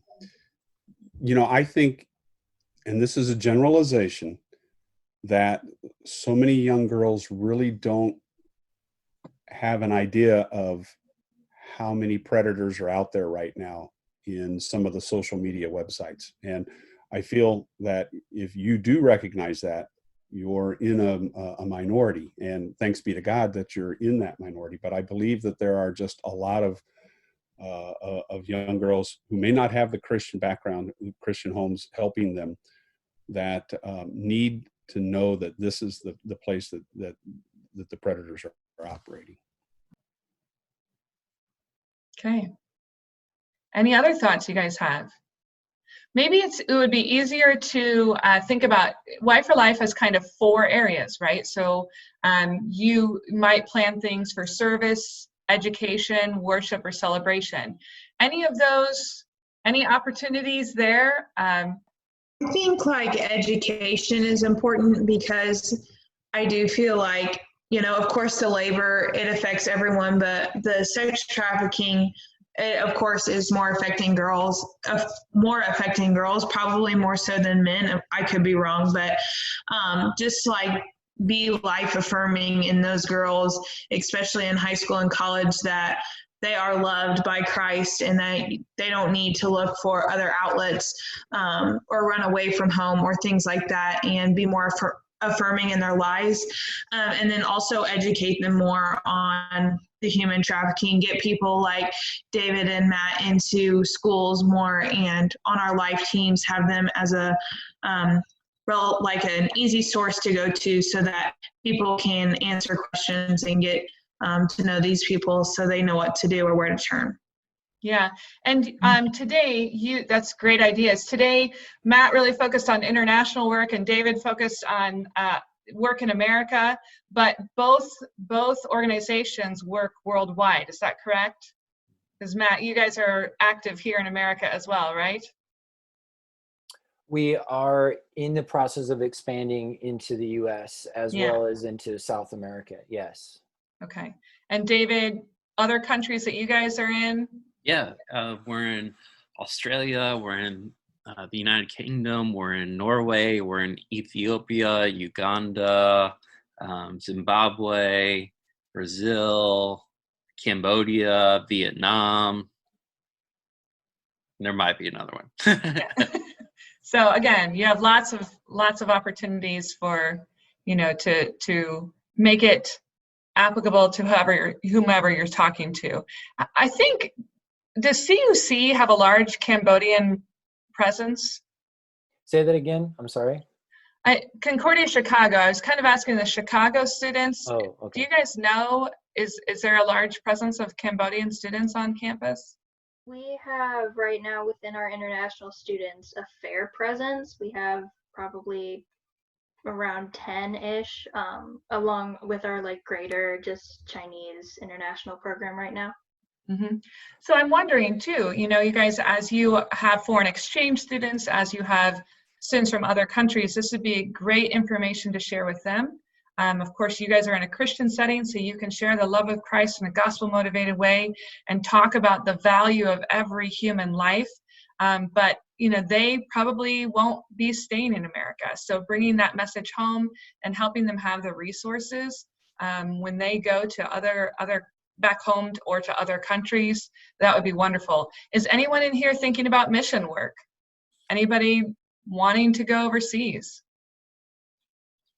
think, and this is a generalization, that so many young girls really don't have an idea of how many predators are out there right now in some of the social media websites. And I feel that if you do recognize that, you're in a minority, and thanks be to God that you're in that minority. But I believe that there are just a lot of young girls who may not have the Christian background, Christian homes helping them, that need to know that this is the place that the predators are operating. Okay. Any other thoughts you guys have? Maybe it would be easier to think about Y for Life as kind of 4 areas, right? So you might plan things for service, education, worship, or celebration. Any of those, any opportunities there? I think like education is important, because I do feel like, of course the labor, it affects everyone, but the sex trafficking, it of course is more affecting girls, probably more so than men. I could be wrong, but just like be life affirming in those girls, especially in high school and college, that they are loved by Christ and that they don't need to look for other outlets or run away from home or things like that, and be more affirming in their lives. And then also educate them more on the human trafficking, get people like David and Matt into schools more, and on our life teams have them as a like an easy source to go to, so that people can answer questions and get to know these people, so they know what to do or where to turn. Yeah, and today, that's great ideas. Today, Matt really focused on international work, and David focused on work in America, but both organizations work worldwide. Is that correct? Because Matt, you guys are active here in America as well, right? We are in the process of expanding into the U.S. as well as into South America. Yes. Okay. And David, other countries that you guys are in? Yeah, we're in Australia, we're in the United Kingdom, we're in Norway, we're in Ethiopia, Uganda, Zimbabwe, Brazil, Cambodia, Vietnam. There might be another one. So again, you have lots of opportunities for, to make it applicable to whomever you're talking to. I think, does CUC have a large Cambodian presence? Say that again. I'm sorry. Concordia Chicago. I was kind of asking the Chicago students. Oh, okay. Do you guys know, is there a large presence of Cambodian students on campus? We have right now within our international students a fair presence. We have probably around 10-ish, along with our greater just Chinese international program right now. Mm-hmm. So I'm wondering too, you guys, as you have foreign exchange students, as you have students from other countries, this would be great information to share with them. Of course, you guys are in a Christian setting, so you can share the love of Christ in a gospel-motivated way and talk about the value of every human life. But they probably won't be staying in America. So bringing that message home and helping them have the resources when they go to other back home or to other countries, that would be wonderful. Is anyone in here thinking about mission work? Anybody wanting to go overseas?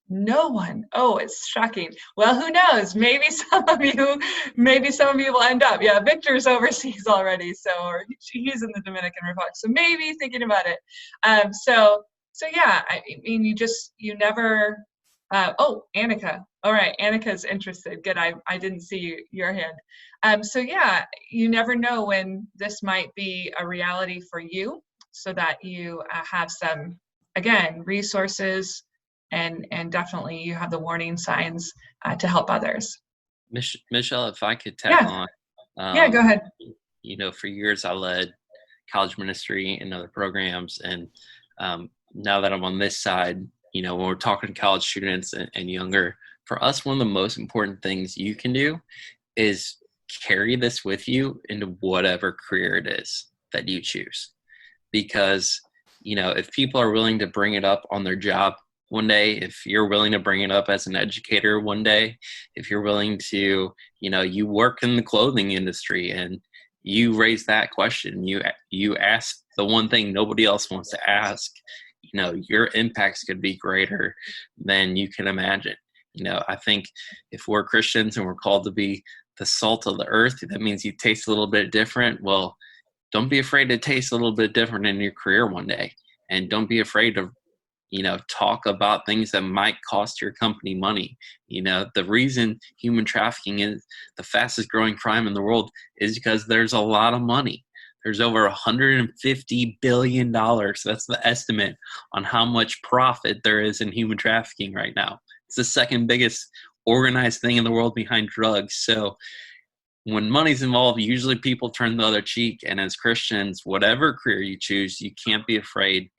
No one. Oh, it's shocking. Well, who knows? Maybe some of you will end up. Yeah, Victor's overseas already, or he's in the Dominican Republic. So maybe thinking about it. So yeah, I mean, you never. Oh, Annika. All right, Annika's interested. Good. I didn't see your hand. So yeah, you never know when this might be a reality for you, so that you have some, again, resources. And definitely you have the warning signs to help others. Michelle, if I could tag on. Yeah, go ahead. For years I led college ministry and other programs. And now that I'm on this side, when we're talking to college students and younger, for us, one of the most important things you can do is carry this with you into whatever career it is that you choose. Because, if people are willing to bring it up on their job one day, if you're willing to bring it up as an educator one day, if you're willing to, you work in the clothing industry and you raise that question, you ask the one thing nobody else wants to ask, your impacts could be greater than you can imagine. I think if we're Christians and we're called to be the salt of the earth, that means you taste a little bit different. Well, don't be afraid to taste a little bit different in your career one day. And don't be afraid to, talk about things that might cost your company money. The reason human trafficking is the fastest growing crime in the world is because there's a lot of money. There's over $150 billion. That's the estimate on how much profit there is in human trafficking right now. It's the second biggest organized thing in the world behind drugs. So when money's involved, usually people turn the other cheek. And as Christians, whatever career you choose, you can't be afraid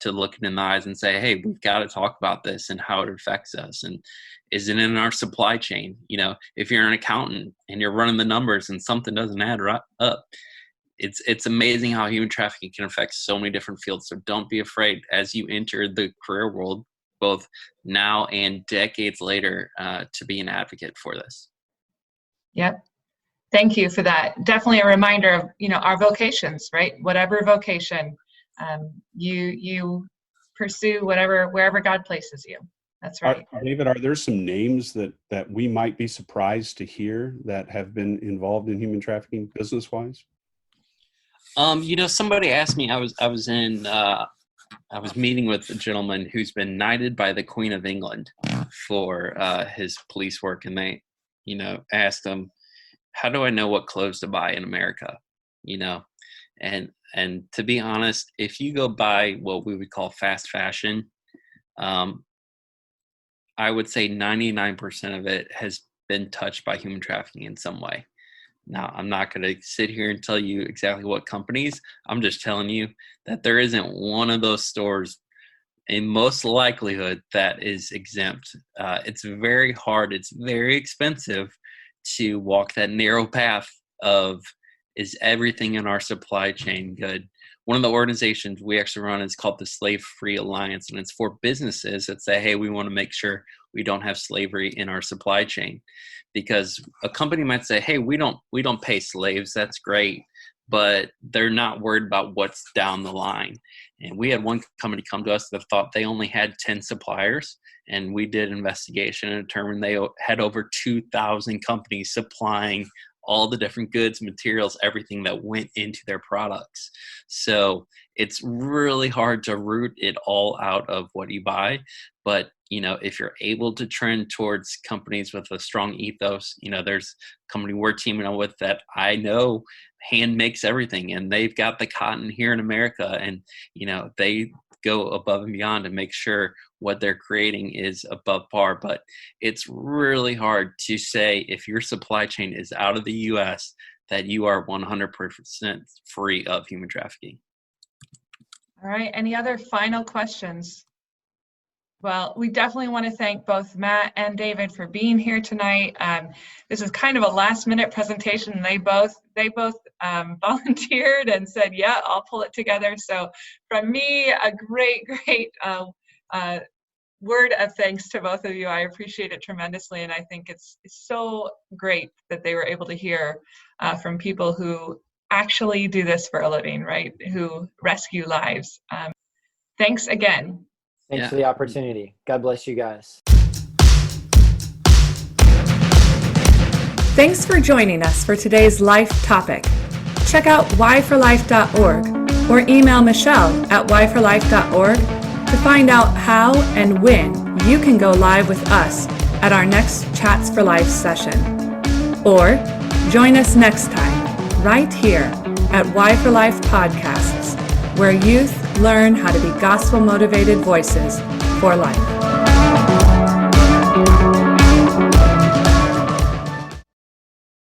to look in the eyes and say, hey, we've got to talk about this and how it affects us. And is it in our supply chain? If you're an accountant and you're running the numbers and something doesn't add up, it's amazing how human trafficking can affect so many different fields. So don't be afraid as you enter the career world, both now and decades later, to be an advocate for this. Yep. Thank you for that. Definitely a reminder of, our vocations, right? Whatever vocation, you pursue wherever God places you. That's right. David, are there some names that we might be surprised to hear that have been involved in human trafficking business-wise? Somebody asked me, I was meeting with a gentleman who's been knighted by the Queen of England for his police work. And they, asked him, how do I know what clothes to buy in America? And to be honest, if you go buy what we would call fast fashion, I would say 99% of it has been touched by human trafficking in some way. Now, I'm not going to sit here and tell you exactly what companies. I'm just telling you that there isn't one of those stores in most likelihood that is exempt. It's very hard. It's very expensive to walk that narrow path of, is everything in our supply chain good? One of the organizations we actually run is called the Slave Free Alliance, and it's for businesses that say, hey, we want to make sure we don't have slavery in our supply chain. Because a company might say, hey, we don't pay slaves, that's great, but they're not worried about what's down the line. And we had one company come to us that thought they only had 10 suppliers, and we did an investigation and determined they had over 2,000 companies supplying all the different goods, materials, everything that went into their products. So it's really hard to root it all out of what you buy. But, if you're able to trend towards companies with a strong ethos, there's a company we're teaming up with that I know hand makes everything, and they've got the cotton here in America, and, they go above and beyond to make sure what they're creating is above par. But it's really hard to say if your supply chain is out of the U.S. that you are 100% free of human trafficking. All right. Any other final questions? Well, we definitely want to thank both Matt and David for being here tonight. This is kind of a last-minute presentation. They both volunteered and said, "Yeah, I'll pull it together." So, from me, a great word of thanks to both of you. I appreciate it tremendously, and I think it's so great that they were able to hear from people who actually do this for a living, right? Who rescue lives. Thanks again. Thanks for the opportunity. God bless you guys. Thanks for joining us for today's life topic. Check out whyforlife.org or email Michelle at whyforlife.org to find out how and when you can go live with us at our next Chats for Life session. Or join us next time right here at Why for Life Podcasts, where youth learn how to be gospel-motivated voices for life.